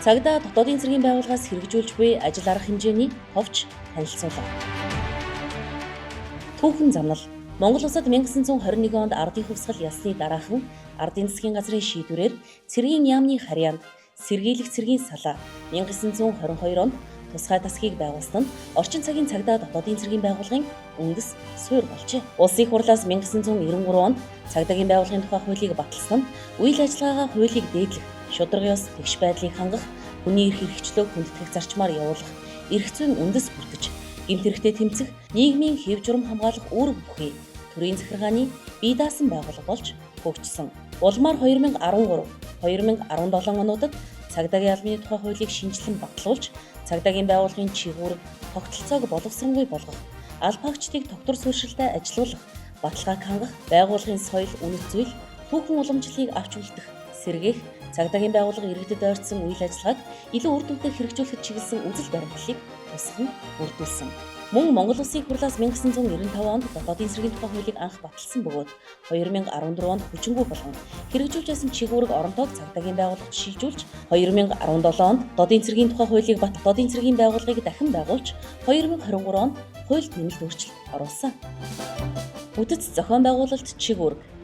Цагдаа дотоодын цэргийн байгууллагаас хэрэгжүүлж буй ажил арга хэмжээний ховч танилцуулга. Түүхэн замнал. Монгол улсад 1921 онд ардын хувьсгал ялсны дараахан ардын засгийн газрын шийдвэрээр цэргийн яамны харьяанд сэргийлэх цэргийн салаа 1922 онд тусгай тасгийг байгуулсан нь орчин цагийн цагдаа дотоодын цэргийн байгууллагын үндэс суурь болжээ. Улсын их хурлаас 1993 онд цагдаагийн байгууллагын тухай хуулийг баталсан нь үйл ажиллагаагаа хуулийг дээдлэх, шударга ёс тэгш байдлыг хангах, хүний эрх хэрэгчлөө хүндэтгэх зарчмаар явуулах, эрх зүйн үндэс бүрдэж, гэмт хэрэгтэд тэмцэх, нийгмийн хэв журам хамгаалах үүрэг бүхий төрийн захиргааны бие даасан байгууллага болж хөгжсөн. Улмаар 2013-2017 онуудад цагдаагийн албаны тухай хуулийг шинжилэн батлуулж, цагдаагийн байгууллагын чигүүрэг тогтолцоог боловсронгүй болгох, албаагчдыг тогтвор суурьшилтай ажилуулах, баталгааг хангах, байгууллагын соёл, үнэт зүйл, түүхэн уламжлалыг авч үлдэх, сэргээх, цагдаагийн байгууллага иргэдэд ойртсон үйл ажиллагааг илүү үр дүнтэй хэрэгжүүлэхэд чиглэсэн үзэл баримтлалыг тусган бүрдүүлсэн. Мөн Монгол Улсын их хурлаас 1995 онд дотоодын цэргийн тухай хуулийг анх баталсан бөгөөд 2014 онд хүчингүй болгон хэрэгжүүлж байсан чигүүрэг оронтойг цагдаагийн байгууллагад шилжүүлж 2017 онд дотоодын цэргийн тухай хуулийг дотоодын цэргийн байгууллагыг дахин байгуулж 2023 онд хуульд нэмэлт өөрчлөлт оруулсан. Бүтэц зохион байгуулалт чигүүрэг.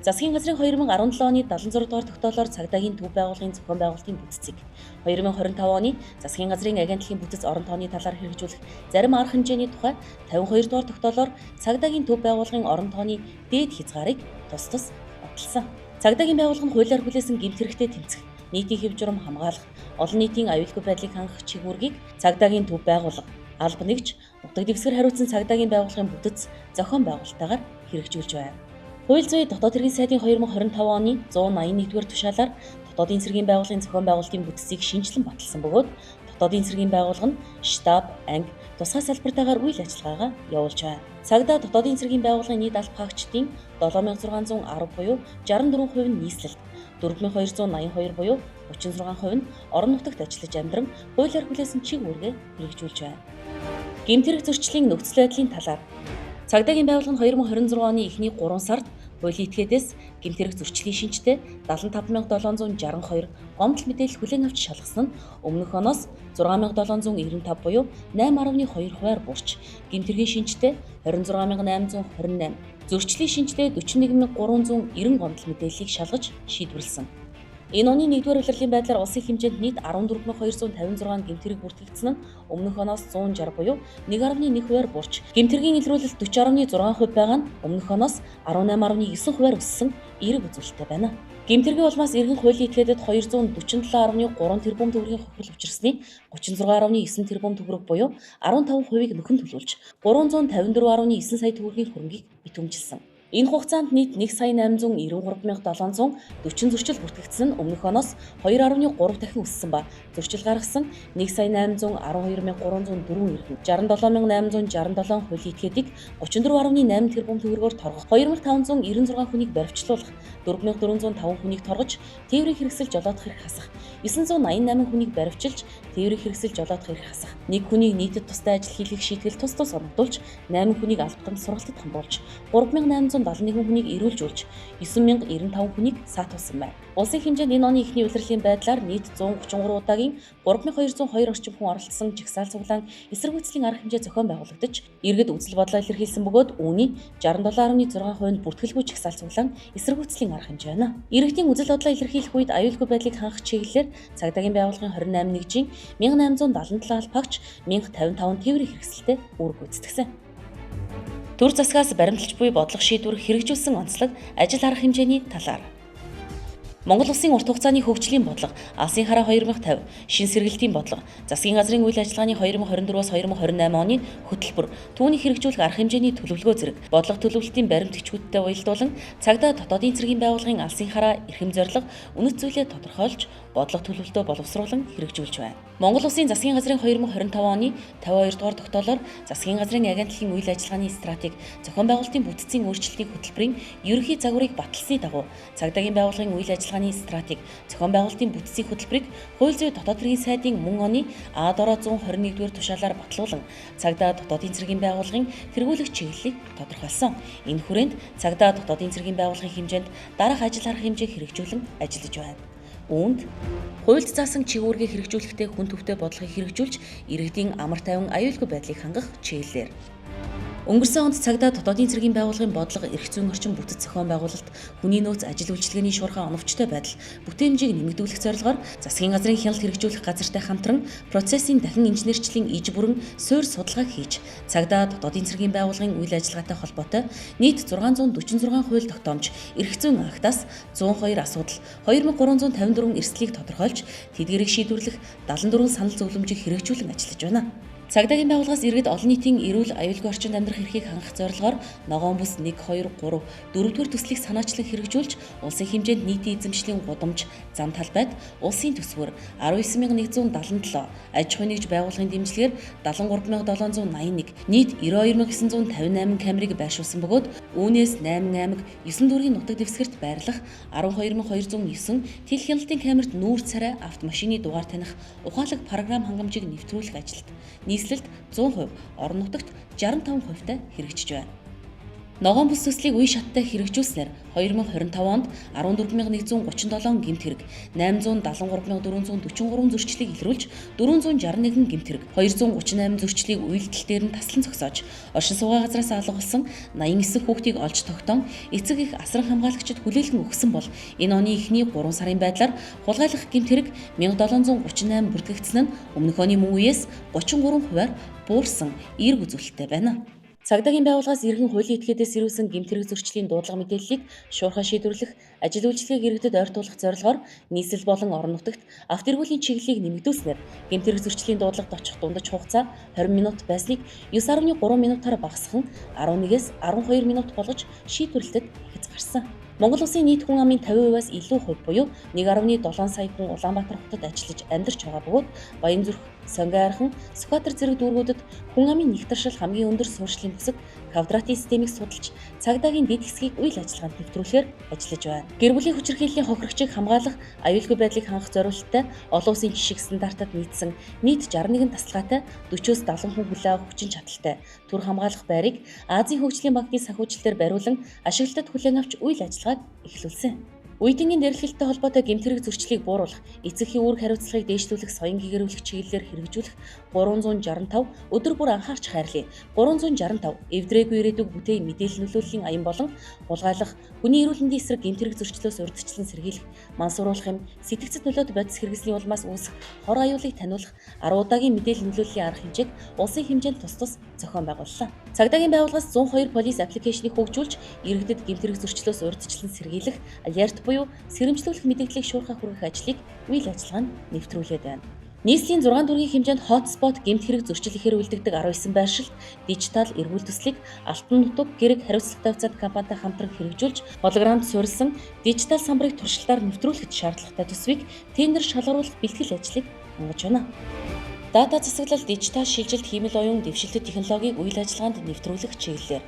Засгийн газрын 2017 оны 76 дугаар тогтоолоор цагдаагийн төв байгууллагын зохион байгуулалтын бүтцийг 2025 оны засгийн газрын агентлагийн бүтэц орон тооны талаар хэрэгжүүлэх зарим арга хэмжээний тухай 52 дугаар тогтоолоор цагдаагийн төв байгууллагын орон тооны дээд хязгаарыг тус тус баталсан. Цагдаагийн байгууллага нь хуулиар хүлээсэн гэмт хэрэгтэд тэмцэх, нийтийн хэв журам хамгаалах, олон нийтийн аюулгүй байдлыг хангах чигүүргийг цагдаагийн төв байгууллага, алба нэгж, нутаг дэвсгэр хариуцсан цагдаагийн байгууллагын бүтэц зохион байгуулалтаагаар хэрэгжүүлж байна. Хууль зүйн дотоод хэргийн сайдын 2025 оны 181-р тушаалаар дотоодын цэргийн байгууллагын зохион байгуулалтын бүтцийг шинжилэн баталсан бөгөөд дотоодын цэргийн байгууллага нь штаб, анги, тусгай салбартаагаар үйл ажиллагаагаа явуулж байна. Цагдаа дотоодын цэргийн байгууллагын нийт албаагчдын 7610 буюу 64% нь нийслэлд, 4282 буюу 36% нь орон нутагт ажиллаж амьдран хуулиар хүлээсэн чигүүргээ хэрэгжүүлж байна. Гэмт хэрэг зөрчлийн нөхцөл байдлын талаар цагдаагийн байгууллага нь 2026 оны эхний 3 сард хуулийн этгээдээс гэмт хэрэг зөрчлийн шинжтэй 75762 гомдол мэдээлэл хүлээн авч шалгасан нь өмнөх оноос 6795 буюу 8.2 хувиар буурч, гэмт хэргийн шинжтэй 26828, зөрчлийн шинжтэй 41390 гомдол мэдээллийг шалгаж шийдвэрлсэн. Энэ оны 1-р улирлын байдлаар улсын хэмжээнд нийт 14256 гэмт хэрэг бүртгэгдсэн нь өмнөх оноос 160 буюу 1.1 хувиар буурч, гэмт хэргийн илрүүлэлт 40.6% байгаа нь өмнөх оноос 18.9 хувиар өссөн эерэг үзүүлэлттэй байна. Гэмт хэргийн улмаас эргэн хуулийн этгээдэд 247.3 тэрбум төгрөгийн хохирол учирсны 36.9 тэрбум төгрөг буюу 15%-ийг нөхөн төлөвлөж 354.9 сая төгрөгийн хөрөнгийг битүүмжилсэн. Энэ хугацаанд нийт 1,893,740 зөрчил бүртгэгдсэн нь өмнөх оноос 2.3 дахин өссөн ба зөрчил гаргасан 1,812,304 эрхэм, 67,867 хуулийн этгээдийг 34.8 тэрбум төгрөгөөр торгох, 2,596 хүнийг баривчлуулах, 4,405 хүнийг торгож, тээврийн хэрэгсэл жолоодох эрх хасах, 988 хүнийг баривчилж, тээврийн хэрэгсэл жолоодох эрх хасах, 1 хүнийг нийтэд тусдаа ажил хийх шийтгэл тус тус оногдуулж, 8 хүнийг албатан сургалтад хамруулж, 3,871 хүнийг эрүүлжүүлж, 9095 хүнийг саатуулсан байна. Улсын хэмжээнд энэ оны эхний улирлын байдлаар нийт 133 удаагийн 3202 орчим хүн оролцсон жагсаал цуглаан эсэргүүцлийн арга хэмжээ зохион байгуулагдаж, иргэд үзэл бодлоо илэрхийлсэн бөгөөд үүний 67.6% нь бүртгэлгүй жагсаал цуглаан эсэргүүцлийн арга хэмжээ байна. Иргэдийн үзэл бодлоо илэрхийлэх үед аюулгүй байдлыг хангах чиглэлээр цагдаагийн байгууллагын 28 нэгжийн 1877 албаагч 1055 тээврийн хэрэгсэлтэй үүрэг гүйцэтгсэн. Төр засгаас баримталж буй бодлого шийдвэр хэрэгжүүлсэн онцлог ажил арга хэмжээний талаар. Монгол Улсын урт хугацааны хөгжлийн бодлого, Алсын хараа 2050, шин сэргэлтийн бодлого, засгийн газрын үйл ажиллагааны 2024-с 2028 оны хөтөлбөр, түүнийг хэрэгжүүлэх арга хэмжээний төлөвлөгөө зэрэг бодлого төлөвлөлтийн баримт-бичгүүдтэй уялдуулан цагдаа дотоодын цэргийн байгууллагын Алсын хараа эрхэм зорилго, үнэт зүйлээ тодорхойлж бодлого төлөвлөлтөө боловсруулан хэрэгжүүлж байна. Монгол Улсын засгийн газрын 2025 оны 52 дугаар тогтоолоор засгийн газрын агентлагийн үйл ажиллагааны стратеги, зохион байгуулалтын бүтцийн өөрчлөлтийн хөтөлбөрийн ерөнхий загварыг баталсны дагуу цагдаагийн байгууллагын үйл ажиллагааны стратеги, зохион байгуулалтын бүтцийн хөтөлбөрийг хууль зүйн дотоод хэргийн сайдын мөн оны А-дороо 121-р тушаалаар батлуулан цагдаа дотоодын цэргийн байгууллагын тэргүүлэх чиглэлийг тодорхойлсон. Энэ хүрээнд цагдаа дотоодын цэргийн байгууллагын хэмжээнд дараах ажил арга хэмжээг хэрэгжүүлэн ажиллаж байна. Үүнд хуульд заасан чигүүргийг хэрэгжүүлэхдээ хүн төвтэй бодлогыг хэрэгжүүлж иргэдийн амар тайван аюулгүй байдлыг хангах чиглэлээр. Өнгөрсөн онд цагдаа дотоодын цэргийн байгууллагын бодлого эрх зүйн орчин бүтэц зохион байгуулалт хүний нөөц ажил үйлчилгээний шуурхай оновчтой байдал бүтээн хэмжээг нэмэгдүүлэх зорилгоор засгийн газрын хяналт хэрэгжүүлэх газартай хамтран процессын дахин инженерчлэлийн иж бүрэн суурь судалгааг хийж цагдаа дотоодын цэргийн байгууллагын үйл ажиллагаатай холбоотой нийт 646 хууль тогтоомж эрх зүйн актаас 102 асуудал 2354 эрсдлийг тодорхойлж тэдгээрийг шийдвэрлэх 74 санал зөвлөмжийг хэрэгжүүлэн ажиллаж байна. Цагдаагийн байгууллагаас иргэд олон нийтийн эрүүл аюулгүй орчинд амьдрах эрхийг хангах зорилгоор ногоон бүс 1, 2, 3, 4-р төслийг санаачлан хэрэгжүүлж улсын хэмжээнд нийтийн эзэмшлийн гудамж зам талбайд улсын төсвөр 19177, аж ахуйн нэгж байгууллагын дэмжлэгээр 73781, нийт 92958 камерыг байршуулсан бөгөөд үүнээс 8 аймаг, 9 дүүргийн нутаг дэвсгэрт байрлах 12209 тэл хяналтын камерт нүүр царай автомашины дугаар таних ухаалаг програм хангамжийг нэвтрүүлэх ажилд нийслэлд 100%, орон нутагт 65%-тай хэрэгжиж байна. Ногоон бүс төслийг үе шаттай хэрэгжүүлснээр 2025 онд 14137 гэмт хэрэг, 873443 зөрчлийг илрүүлж 461 гэмт хэрэг, 238 зөрчлийг үйлдэл дээр нь таслан зогсоож, оршин суугаа газраас алга болсон 89 хүүхдийг олж тогтоон эцэг их асран хамгаалагчид хүлээлгэн өгсөн бол энэ оны эхний 3 сарын байдлаар хулгайлах гэмт хэрэг 1738 бүртгэгдсэн нь өмнөх оны мөн үеэс 33%-аар буурсан эерэг үзүүлэлттэй байна. Цагдаагийн байгууллагаас иргэн хуулийн этгээдээс ирүүлсэн гэмт хэрэг зөрчлийн дуудлага мэдээллийг шуурхай шийдвэрлэх, ажил үйлчлэгийг иргэдэд ойртуулах зорилгоор нийслэл болон орон нутагт авто эргүүлийн чиглэлийг нэмэгдүүлснээр гэмт хэрэг зөрчлийн дуудлагад очих дундаж хугацаа 20 минут байсныг 9.3 минутаар багасган 11-ээс 12 минут болгож шийдвэрлэлтэд хэц гарсан. Монгол улсын нийт хүн амын 50%-аас илүү хувь буюу 1.7 сая хүн Улаанбаатар хотод ажиллаж амьдарч байгаа бөгөөд Баянзүрх, Сонгойрхон, Сүхбаатар зэрэг дүүргүүдэд хүн амын нэгтаршил хамгийн өндөр суурьшлийн бүсэд квадратын системийг судалж цагдаагийн дэд хэсгийг үйл ажиллагаанд нэвтрүүлэхээр ажиллаж байна. Гэр бүлийн хүчирхийллийн хохирогчийг хамгаалах, аюулгүй байдлыг хангах зорилттой олон улсын жишг стандартад нийцсэн нийт 61 тасалгаатай 40-оос 70 хүн хүлээн авах хүчин чадалтай төр хамгаалах байрыг Азийн хөгжлийн банкны санхүүжилтээр бариулан ашиглалтад хүлээн авч үйл ажиллагааг эхлүүлсэн. Үеийнгийн дээрлэхэлтэй холбоотой гэмт хэрэг зөрчлийг бууруулах, эцэгхийн үүрэг хариуцлагыг дээшлүүлэх, соён гэгэрүүлэх чиглэлээр хэрэгжүүлэх 365 өдөр бүр анхаарч хайрлая. 365 эвдрээгүй ирээдүг бүтээн мэдээлэл нөлөөллийн аян болон хулгайлах, хүний эрүүл мэндийн эсрэг гэмт хэрэг зөрчлөөс урьдчилан сэргийлэх, мансууруулах юм, сэтгцэд нөлөөд бодис хэрэгслийн улмаас үүсэх хор аюулыг таниулах 10 удаагийн мэдээлэл нөлөөллийн арга хэмжээг улсын хэмжээнд тус зохион байгууллаа. Цагдаагийн байгууллагаас 102 полис аппликейшнийг хөгжүүлж, иргэдэд гэмт хэрэг зөрчлөөс урьдчилан сэргийлэх, алерт буюу сэрэмжлүүлэх мэдээллийг шуурхай хүргэх ажлыг үйл ажиллагаанд нэвтрүүлээд байна. Нийслэлийн 6 дүүргийн хэмжээнд хотспот гэмт хэрэг зөрчил ихээр үлдэгдэг 19 байршил дижитал эрүүл төслийг Алтан нутаг гэрэг хариуцлагатай хувьцаат компанитай хамтран хэрэгжүүлж, холограмд суурилсан дижитал самбарыг туршилтаар нэвтрүүлэхэд шаардлагатай төсвийг тендер шалгаруулах бэлтгэл ажлыг хангаж байна. Дата засаглал, дижитал шилжилт, хиймэл оюун дэвшилтэт технологиг үйл ажиллагаанд нэвтрүүлэх чиглэлээр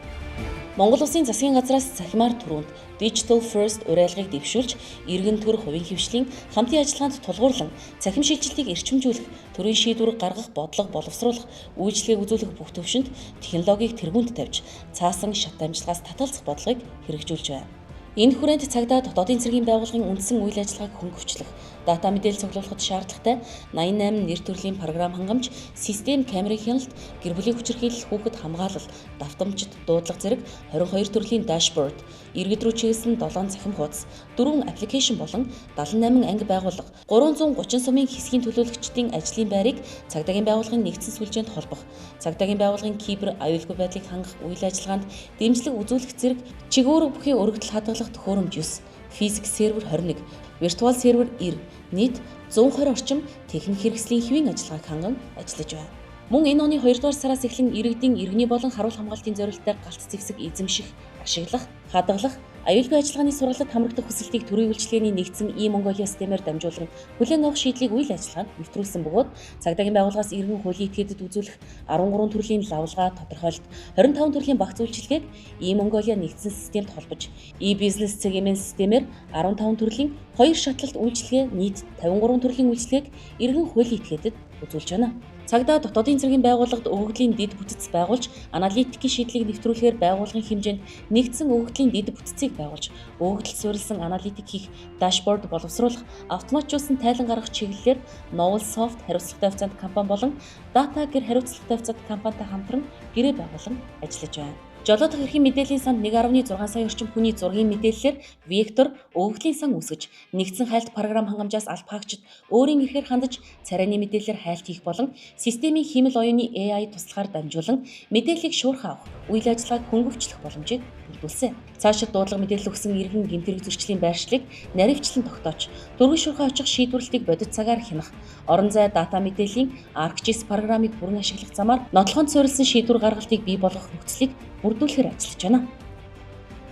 Монгол Улсын засгийн газраас цахимаар түрүүнд Digital First уриалгыг дэвшүүлж, иргэн төр хувийн хвшлийн хамтын ажиллагаанд тулгуурлан цахим шилжилтийг эрчимжүүлэх, төрийн шийдвэр гаргах, бодлого боловсруулах, үйлчлэгийг үзүүлэх бүх төвшөнд технологиг тэргуунд тавьж, цаасан шат амжилтгаас татгалзах бодлогыг хэрэгжүүлж байна. Энэ хүрээнд цагдаа дотоодын цэргийн байгууллагын үндсэн үйл ажиллагааг хөнгөвчлөх, дата мэдээлэл цуглуулахад шаардлагатай 88 нэр төрлийн програм хангамж, систем камерын хяналт, гэр бүлийн хүчирхийлэл, хүүхэд хамгаалал, давтамжид дуудлага зэрэг 22 төрлийн дашборд, иргэд рүү чиглэсэн 7 цахим хуудас, 4 аппликейшн болон 78 анги байгууллага, 330 сумын хэсгийн төлөөлөгчдийн ажлын байрыг цагдаагийн байгууллагын нэгдсэн сүлжээнд холбох, цагдаагийн байгууллагын кибер аюулгүй байдлыг хангах үйл ажиллагаанд дэмжлэг үзүүлэх зэрэг чиглэл бүхий өргөдөл хадгалах төхөөрөмж 9, физик сервер 21, виртуал сервер 90, нийт 120 орчим техник хэрэгслийн хэвийн ажиллагааг ханган ажиллаж байна. Мөн энэ оны 2 дугаар сараас эхлэн иргэдийн иргэний болон харуул хамгаалтын зорилттой галт зэвсэг эзэмших, ашиглах, хадгалах, аюулгүй ажиллагааны сургалтад хамрагдах хүсэлтийг төрийн үйлчилгээний нэгдсэн e-Mongolia системээр дамжуулан хүлээн авах шийдлийг үйл ажиллагаанд нэвтрүүлсэн бөгөөд цагдаагийн байгууллагаас иргэн хуулийн этгээдэд үзүүлэх 13 төрлийн лавлгаа тодорхойлолт, 25 төрлийн багц үйлчилгээг e-Mongolia нэгдсэн системд холбож, e-бизнес CMS системээр 15 төрлийн 2 шатлалт үйлчилгээ нийт 53 төрлийн үйлчилгээг иргэн хуулийн этгээдэд үзүүлж байна. Цагдаа дотоодын цэргийн байгууллагад өгөгдлийн дэд бүтц байгуулж, аналитикийн шийдлийг нэвтрүүлэхээр байгууллагын хэмжээнд нэгдсэн өгөгдлийн дэд бүтцийг байгуулж, өгөгдөлд суурилсан аналитик хийх дашборд боловсруулах, автоматжуулсан тайлан гаргах чиглэлээр Novel Soft хариуцлагатай хувьцаанд компани болон Data гэр хариуцлагатай хувьцаанд компанитай хамтран гэрээ байгуулан ажиллаж байна. Жолоодох эрхийн мэдээллийн санд 1.6 сая орчим хүний зургийн мэдээллээр Вектор өгөгдлийн сан үүсгэж, нэгдсэн хайлт програм хангамжаас албаагчид өөрийн эрхээр хандаж царайны мэдээллээр хайлт хийх болон системийн хиймэл оюуны AI туслахаар дамжуулан мэдээллийг шуурхай авах, үйл ажиллагааг хөнгөвчлөх боломжийг бүрдүүлсэн. Цаашид дуудлага мэдээлэл өгсөн иргэн гэмтэрэг зөрчлийн байршлыг наривчлан тогтоож, дөрвөн шуурхай очих шийдвэрлэлтийг бодит цагаар хянах, орон зай дата мэдээллийн ArcGIS програмыг бүрэн ашиглах замаар нотлохонд суурилсан шийдвэр гаргалтыг бий болгох нөхцөлийг бүрдүүлэхээр ажиллаж байна.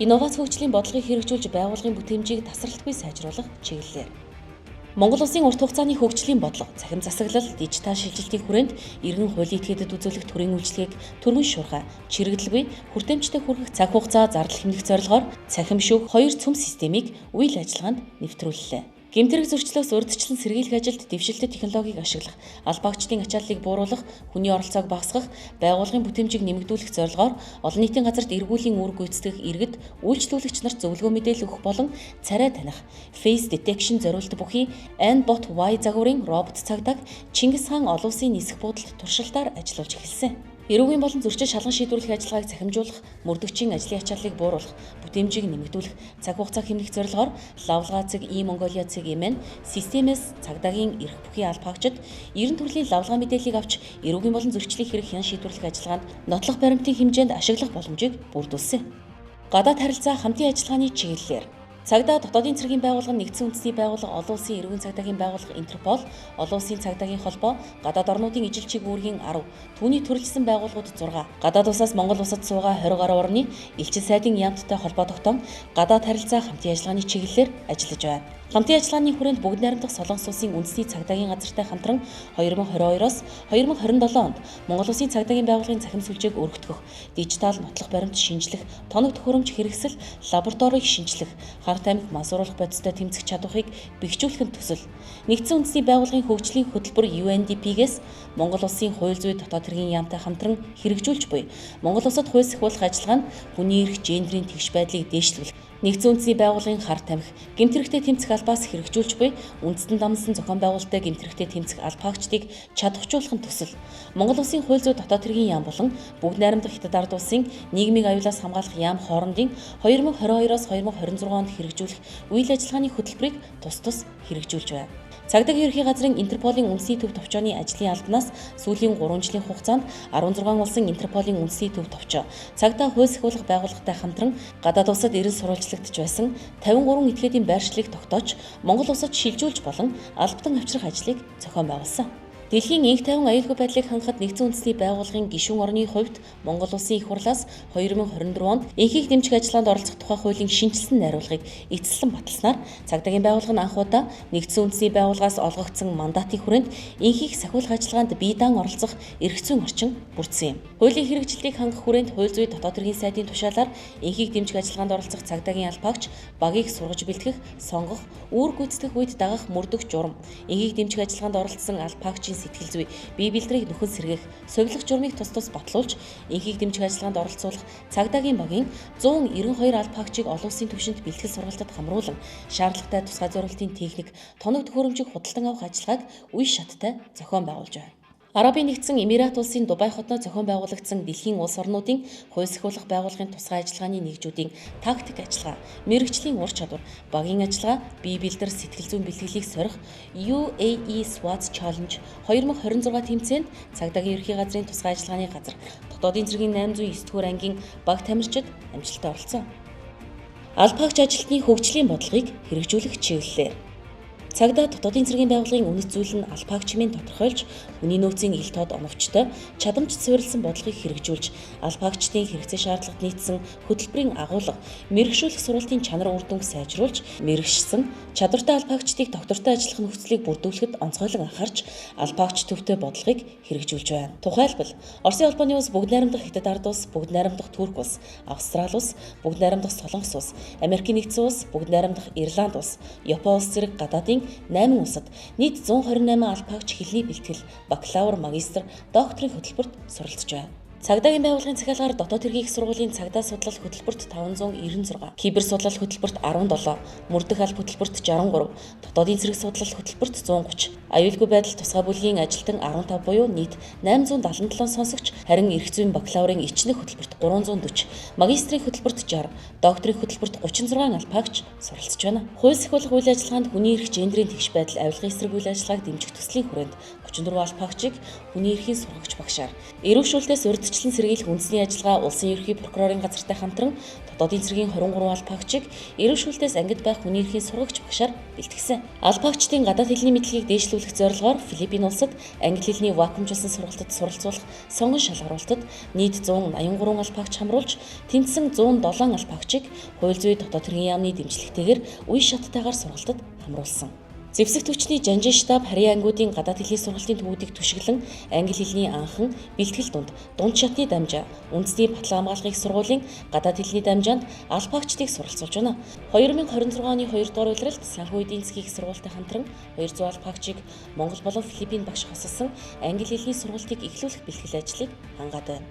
Инновац хөгжлийн бодлогыг хэрэгжүүлж байгууллагын бүтээмжийг тасралтгүй сайжруулах чиглэлээр Монгол Улсын урт хугацааны хөгжлийн бодлого, цахим засаглал, дижитал шилжилтийн хүрээнд иргэн хуулийн этгээдэд үзүүлэх төрийн үйлчлэгийг түргэн шуурхай, чирэгдэлгүй, хүртээмжтэй хүргэх цаг хугацаа зардал хэмнэх зорилгоор цахим шүүх 2 цөм системийг үйл ажиллагаанд нэвтрүүллээ. Гэмтэрэг зөрчлөөс урьдчилан сэргийлэх ажилд дэвшилтэт технологиг ашиглах, албаагчдын ачааллыг бууруулах, хүний оролцоог багасгах, байгууллагын бүтээмжийг нэмэгдүүлэх зорилгоор олон нийтийн газарт эргүүлийн үүрэг гүйцэтгэх иргэд үйлчлүүлэгч нарт зөвлөгөө мэдээлэл өгөх болон царай таних, face detection зориулт бүхий N-bot Y загварын робот цагдааг Чингис хаан олон улсын нисэх буудалд туршилтаар ажиллуулж эхэлсэн. Эрүүгийн болон зөрчил шалган шийдвэрлэх ажиллагааг цахимжуулах, мөрдөгчийн ажлын ачааллыг бууруулах, бүтээмжийг нэмэгдүүлэх, цаг хугацаа хэмнэх зорилгоор Лавлгаа цэг E-Mongolia цэг эмэн системээс цагдаагийн эрх бүхий албаагчид 90 төрлийн лавлгаа мэдээллийг авч эрүүгийн болон зөрчлийн хэрэг хян шийдвэрлэх ажиллагаанд нотлох баримтын хэмжээнд ашиглах боломжийг бүрдүүлсэн. Гадаад харилцаа хамтын ажиллагааны чиглэлээр Цагдаа дотоодын цэргийн байгууллага нэгдсэн үндэсний байгууллага олон улсын эрүүгийн цагдаагийн байгууллага Интерпол, олон улсын цагдаагийн холбоо, гадаад орнуудын ижил чиг үүргийн 10, түүний төрөлжсөн байгууллагууд 6, гадаад улсаас Монгол улсад суугаа 20 гаруй орны элчин сайдын яамттай холбоо тогтоом гадаад харилцаа хамтын ажиллагааны чиглэлээр ажиллаж байна. Хамтын ажиллагааны хүрээнд бүгд найрамдах Солонгос улсын үндэсний цагдаагийн газартай хамтран 2022-оос 2027 онд Монгол улсын цагдаагийн байгууллагын цахим сүлжээг өргөтгөх, дижитал нотлох баримт шинжлэх, тоног төхөөрөмж хэрэгсэл, лабораторийг шинжлэх, Харт амиг мансууруулах бодистой тэмцэх чадварыг бэхжүүлэх төсөл. Нэгдсэн үндэсний байгууллагын хөгжлийн хөтөлбөр UNDP-гээс Монгол улсын хууль зүйн дотоод хэргийн яамтай хамтран хэрэгжүүлж буй Монгол улсад хууль сахиулах ажиллагаа нь хүний эрх, гендрийн тэгш байдлыг дээшлүүлэх, нэгдсэн үндэсний байгууллагын Харт амиг гэмтэрэгтэй тэмцэх албаас хэрэгжүүлж буй үндэстэн дамсан зохион байгуулалттай гэмтэрэгтэй тэмцэх албаагчдыг чадваржуулах төсөл. Монгол улсын хууль зүйн дотоод хэргийн яам болон бүгд найрамдах Хятад ард улсын нийгмийн аюулаас хамгаалах яам хоорондын 2022-оос 2026 онд хэрэгжүүлэх үйл ажиллагааны хөтөлбөрийг тус хэрэгжүүлж байна. Цагдаагийн ерхий газрын Интерполийн үндэсний төв товчооны ажлын албанаас сүүлийн 3 жилийн хугацаанд 16 улсын Интерполийн үндэсний төв товчоо цагдаа хууль сахиулах байгууллагатай хамтран гадаад улсад эрен сурвалжлагдж байсан 53 этгээдийн байршлыг тогтоож Монгол улсад шилжүүлж болон албатан авчрах ажлыг зохион байгуулсан. Дэлхийн инх тайван аюулгүй байдлыг хангахад нэгдсэн үндэсний байгууллагын гишүүн орны хувьд Монгол улсын их хурлаас 2024 онд инхийг дэмжих ажиллагаанд оролцох тухай хуулийн шинжилсэн найруулгыг эцэслэн баталснаар цагдаагийн байгууллага нь анх удаа нэгдсэн үндэсний байгууллагаас олгогдсон мандатын хүрээнд инхийг сахиулах ажиллагаанд бие даан оролцох эрх зүйн орчин бүрдсэн юм. Хуулийн хэрэгжилтийг хангах хүрээнд хууль зүйн дотоод хэргийн сайдын тушаалаар инхийг дэмжих ажиллагаанд оролцох цагдаагийн албаагч багийг сургаж бэлтгэх, сонгох, үүрэг гүйцэтгэх үед дагах мөрдөх журам, инхийг дэмжих ажиллагаанд оролцсон албаагчийн сэтгэл зүй, бие бэлтрийг нөхөн сэргээх, совилох журмыг тус батлуулж, инхийг дэмжих ажиллагаанд оролцуулах цагдаагийн багийн 192 албаагчийг олон улсын түвшинд бэлтгэл сургалтад хамруулан, шаардлагатай тусгай зорилтын техник, тоног төхөөрөмжийг худалдан авах ажиллагааг үе шаттай зохион байгуулж байна. Арабын нэгдсэн Эмират улсын Дубай хотноо зохион байгуулагдсан дэлхийн улс орнуудын хууль сахиулах байгууллагын тусгай ажиллагааны нэгжүүдийн тактик ажиллагаа, мэрэгжлийн ур чадвар, багийн ажиллагаа, бие бэлдэр сэтгэл зүйн бэлтгэлийг сорих UAE SWAT Challenge 2026 тэмцээнд цагдаагийн ерхий газрын тусгай ажиллагааны газар, дотоодын цэргийн 809 дугаар ангийн баг тамирчид амжилттай оролцсон. Албаагч ажилтны хөгжлийн бодлогыг хэрэгжүүлэх чиглэлээр Цагдаа дотоодын цэргийн байгууллагын үнэт зүйл нь албаагчмын тодорхойлж, хүний нөөцийн ил тод оновчтой, чадамж суурилсан бодлогыг хэрэгжүүлж, албаагчдын хэрэгцээ шаардлагад нийцсэн хөтөлбөрийн агуулга, мэрэгшүүлэх сургалтын чанар үр дүнг сайжруулж, мэрэгшсэн, чадвартай албаагчдыг доктортой ажиллах нөхцөлийг бүрдүүлэхэд онцгойлон анхаарч, албаагч төвтэй бодлогыг хэрэгжүүлж байна. Тухайлбал, Оросын албаны улс, бүгд найрамдах Хятад ард улс, бүгд найрамдах Турк улс, Австрали улс, бүгд найрамдах Солонгос улс, Америкийн нэгдсэн улс, бүгд найрамдах Ирланд улс, Япон улс зэрэг гадаадын улсын 8 улсад нийт 128 албаагч хэлний бэлтгэл, бакалавр, магистр, докторийн хөтөлбөрт суралцж байна. Цагдаагийн байгууллагын захиалгаар дотоод хэргийн их сургуулийн цагдаа судлал хөтөлбөрт 596, кибер судлал хөтөлбөрт 17, мөрдөх алба хөтөлбөрт 63, дотоодын цэрэг судлал хөтөлбөрт 130, аюулгүй байдал тусгай бүлгийн ажилтан 15 буюу нийт 877 сонсогч, харин эрх зүйн бакалаврын ичнэх хөтөлбөрт 340, магистрийн хөтөлбөрт 60, докторийн хөтөлбөрт 36 албаагч суралцж байна. Хууль сахиулах үйл ажиллагаанд хүний эрх, гендрийн тэгш байдал, авилгын эсрэг үйл ажиллагааг дэмжих төслийн хүрээнд 34 албаагчийг хүний эрхийн сургагч багшаар, эрүүшүүлэлтээс урьдчилан сэргийлэх үндэсний ажиллагаа улсын ерөнхий прокурорын газартай хамтран дотоодын цэргийн 23 албаагчийг эрүүшүүлэлтээс ангид байх хүний эрхийн сургагч багшаар бэлтгэсэн. Албаагчдын гадаад хэлний мэдлэгийг дээшлүүлэх зорилгоор Филиппин улсад англи хэлний вакуумжуулсан сургалтад суралцуулах сонгон шалгаруулалтад нийт 183 албаагч хамруулж, тэнцсэн 107 албаагчийг хууль зүйн дотоод хэргийн яамны дэмжлэгтэйгээр үе шаттайгаар сургалтад хамруулсан. Зэвсэг түвшний жанжин штаб харьяа ангиудын гадаад хэлний сургалтын төвүүдийг түшиглэн англи хэлний анхан бэлтгэл дунд шатны дамжаа, үндэсний батлан хамгаалахын сургуулийн гадаад хэлний дамжаанд албаагчдыг суралцуулж байна. 2026 оны 2 дугаар улиралд санхүү эдийн засгийн их сургуультай хамтран 200 албаагчийг Монгол болон Филиппин багш хосолсон англи хэлний сургалтыг эхлүүлэх бэлтгэл ажлыг хангаад байна.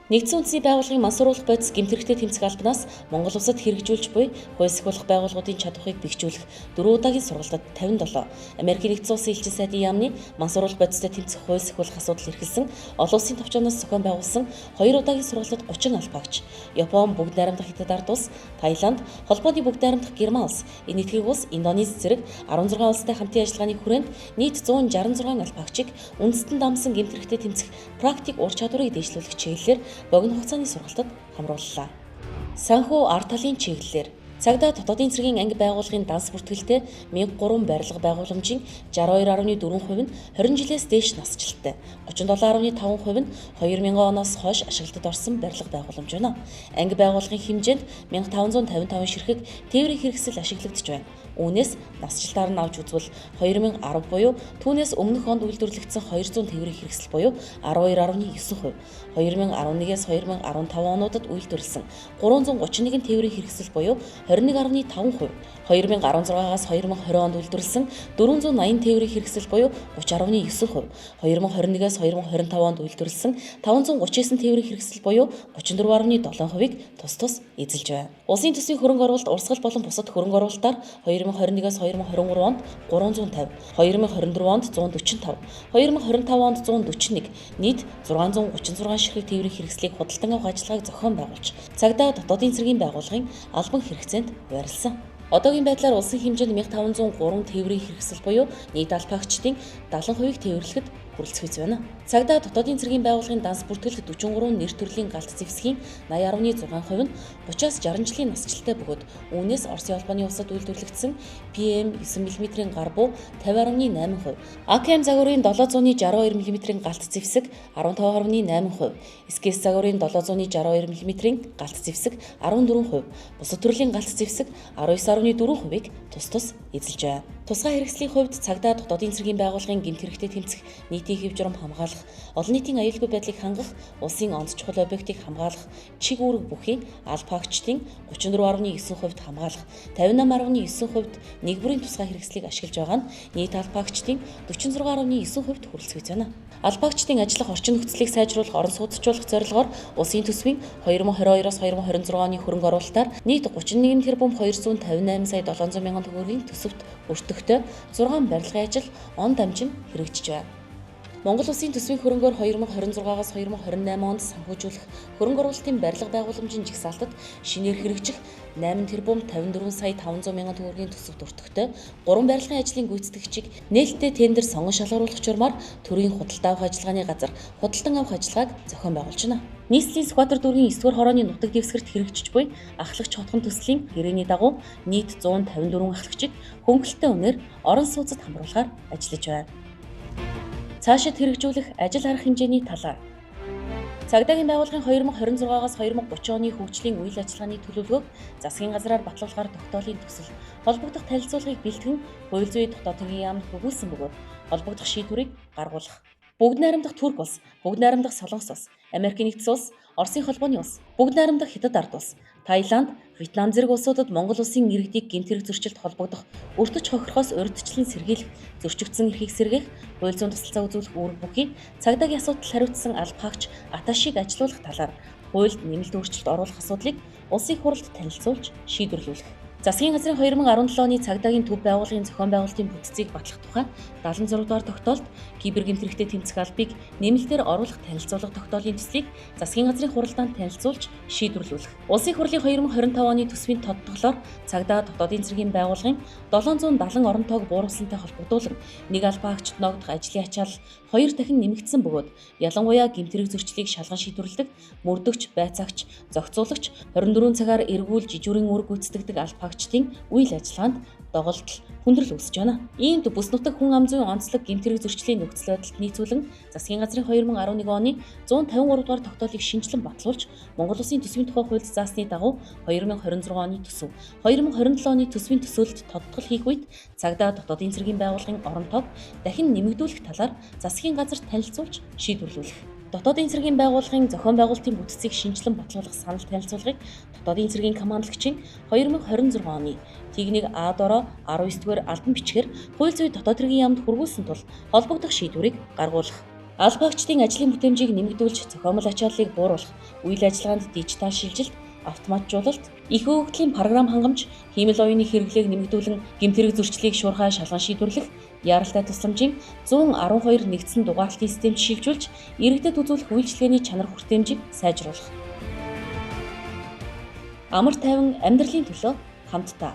Нэгдсэн үндэсний байгууллагын мансууруулах бодис гэмтэрхтэй тэмцэх албанаас Монгол улсад хэрэгжүүлж буй хууль сахиулах байгууллагуудын чадварыг бэхжүүлэх 4 удаагийн сургалтад 57, Америкийн нэгдсэн улсын элчин сайдын яамны мансууруулах бодистой тэмцэх хууль сахиулах асуудал эрхэлсэн олон улсын товчоноос зохион байгуулсан 2 удаагийн сургалтад 30 албаагч, Япон, Бүгд найрамдах Хятад ард улс, Таиланд, Холбооны Бүгд найрамдах Герман улс, энэ нэгдлийн улс, Индонез зэрэг 16 улстай хамтын ажиллагааны хүрээнд нийт 166 албаагчийг үндэстэн дамсан гэмтэрхтэй тэмцэх практик ур чадварыг дээшлүүлэх чиглэлээр богино хугацааны сургалтад хамрууллаа. Санхүү ард талын чиглэлээр цагдаа дотоодын цэргийн анги байгууллагын данс бүртгэлтэй 1003 барилга байгууламжийн 62.4% нь 20 жилээс дээш насжилттай, 37.5% нь 2000 оноос хойш ашиглалтад орсон барилга байгууламж байна. Анги байгууллагын хэмжээнд 1555 ширхэг тээврийн хэрэгсэл ашиглагдж байна. Үүнээс насжилтаар нь авч үзвэл 2010 буюу түүнээс өмнөх онд үйлдвэрлэгдсэн 200 тээврийн хэрэгсэл буюу 12.9%, 2011-ээс 2015 онуудад үйлдвэрлэсэн 331 тээврийн хэрэгсэл буюу 21.5%, 2016-аас 2020 онд үйлдвэрлэсэн 480 тээврийн хэрэгсэл буюу 30.9%, 2021-ээс 2025 онд үйлдвэрлэсэн 539 тээврийн хэрэгсэл буюу 34.7%-ыг тус эзэлж байна. Улсын төсвийн хөрөнгө оруулалт, урсгал болон бусад хөрөнгө оруулалтаар 2021-ээс 2023 онд 350, 2024 онд 145, 2025 онд 141, нийт 636 ширхэг тээврийн хэрэгслийг худалдан авах ажиллагааг зохион байгуулж, цагдаа дотоодын цэргийн байгууллагын албан хэрэгцээнд байрласан. Одоогийн байдлаар улсын хэмжээнд 1503 тээврийн хэрэгсэл буюу нийт албаагчдын 70%-ийг тээвэрлэхэд хүрэлцэж байна. Цагдаа дотоодын цэргийн байгууллагын данс бүртгэлд 43 нэр төрлийн галт зэвсгийн 80.6% нь 30-аас 60 жилийн насжилттай бөгөөд үүнээс Оросын албаны улсад үйлдвэрлэгдсэн PM 9 мм гар буу 50.8%, AKM загварын 762 мм галт зэвсэг 15.8%, SKS загварын 762 мм галт зэвсэг 14%, бусад төрлийн галт зэвсэг 19.4%-ыг тус эзэлж байна. Тусгай хэрэгслийн хувьд цагдаа дотоодын цэргийн байгууллагын гэмт хэрэгтэд тэмцэх, нийтийн хэв журам хамгаалах, олон нийтийн аюулгүй байдлыг хангах, улсын онц чухал объектыг хамгаалах, чиг үүрэг бүхий албаагчдын 34.9%-д хамгаалах, 58.9%-д нэг бүрийн тусгай хэрэгслийг ашиглаж байгаа нь нийт албаагчдын 46.9%-д хүрэлцэж байна. Албаагчдын ажиллах орчин нөхцөлийг сайжруулах, орон сууцчлуулах зорилгоор улсын төсвийн 2022-оос 2026 оны хөрөнгө оруулалтаар нийт 31 тэрбум 258 сая 700 мянган төгрөгийн төсөвт өртөгтэй 6 барилгын ажил он дамжин хэрэгжиж байна. Монгол Улсын төсвийн хөрөнгөөр 2026-аас 2028 онд санхүүжүүлэх хөрөнгө оруулалтын барилга байгууламжийн жагсаалтад шинээр хэрэгжих 8 тэрбум 54 сая 500 мянган төгрөгийн төсөвт өртөгтэй 3 барилгын ажлын гүйцэтгэгчийг нээлттэй тендер сонгон шалгаруулах журмаар төрийн худалдаа авах ажиллагааны газар худалдан авах ажиллагааг зохион байгуулж байна. Нийслэлийн Сүхбаатар дүүргийн 9-р хорооны нутаг дэвсгэрт хэрэгжиж буй ахлагч хотхон төслийн гэрээний дагуу нийт 154 ахлагчийг хөнгөлөлттэй үнээр орон сууцад хамруулахаар ажиллаж байна. Цаашид хэрэгжүүлэх ажил арга хэмжээний талаар Цагдаагийн байгууллагын 2026-аас 2030 оны хөгжлийн үйл ажиллагааны төлөвлөгөөг засгийн газраар батлуулахаар тогтоолын төсөл холбогдох танилцуулгыг бэлтгэн хууль зүйн дотоод хэргийн яамд хөгүүлсэн бөгөөд холбогдох шийдвэрийг гаргуулах. Бүгд найрамдах Турк улс, Бүгд найрамдах Солонгос улс, Америкийн нэгдсэн улс, Оросын холбооны улс, Бүгд найрамдах Хятад ард улс, Таиланд, Вьетнам зэрэг улсуудад Монгол улсын иргэдийг гэмт хэрэг зөрчилд холбогдох, өртөж хохирохоос урьдчилан сэргийлэх, зөрчигдсөн эрхийг сэргээх, хууль зүйн тусалцаа үзүүлэх үүрэг бүхий цагдаагийн асуудал хариуцсан алба хаагч аташийг ажилуулах талаар хуульд нэмэлт өөрчлөлт оруулах асуудлыг улсын хурлд танилцуулж шийдвэрлүүлэх. Засгийн газрын 2017 оны цагдаагийн төв байгууллагын зохион байгуулалтын бүтцийг батлах тухай 76 дугаар тогтоолд кибер гэмтрэхтэй тэмцэх албыг нэмэлтээр оруулах танилцуулга тогтоолын төслийг засгийн газрын хуралдаанд танилцуулж шийдвэрлүүлэх. Улсын хурлын 2025 оны төсвийн тодтоглоор цагдаа дотоодын цэргийн байгууллагын 770 орон тоог бууруулсантай холбогдуулан нэг албаа хаагчид ногдох ажлын ачаал 2 дахин нэмэгдсэн бөгөөд ялангуяа гэмтрэг зөрчлийг шалган шийдвэрлэдэг мөрдөгч, байцаагч, зохицуулагч 24 цагаар эргүүлж жижүүрийн үүрэг гүйцэтгэдэг алба хаагчдын үйл ажиллагаанд доголдол хүндрэл үүсэж байна. Иймд бүс нутаг хүн ам зүйн онцлог гэмтрэг зөрчлийн нөхцөл байдалд нийцүүлэн засгийн газрын 2011 оны 153 дугаар тогтоолыг шинжилэн батлуулж Монгол Улсын төсвийн тухай хуульд заасны дагуу 2026 оны төсөв, 2027 оны төсвийн төсөөлөлд тодтгол хийх үед цагдаа дотоодын цэргийн байгууллагын орон тоог дахин нэмэгдүүлэх талаар засгийн газарт танилцуулж шийдвэрлүүлэх. Дотоодын цэргийн байгууллагын зохион байгуулалтын бүтцийг шинжилэн батлуулах санал танилцуулгыг дотоодын цэргийн командлагчийн 2026 оны Тэг-1 А-дороо 19-р албан бичгээр хууль зүйн дотоод хэргийн яамд хүргүүлсэн тул холбогдох шийдвэрийг гаргуулах. Алба хаагчдын ажлын бүтээмжийг нэмэгдүүлж зохиомжтой ачааллыг бууруулах, үйл ажиллагаанд дижитал шилжилт, автоматжуулалт, их хөгжлийн програм хангамж, хиймэл оюуны хэрэглээг нэмэгдүүлэн гэмт хэрэг зөрчлийг шуурхай шалган шийдвэрлэх, яаралтай тусламжийн 112 нэгдсэн дугаарлалтын системд шилжүүлж, иргэдэд үзүүлэх үйлчилгээний чанар хүртээмжийг сайжруулах. Амар тайван амьдралын төлөө хамтдаа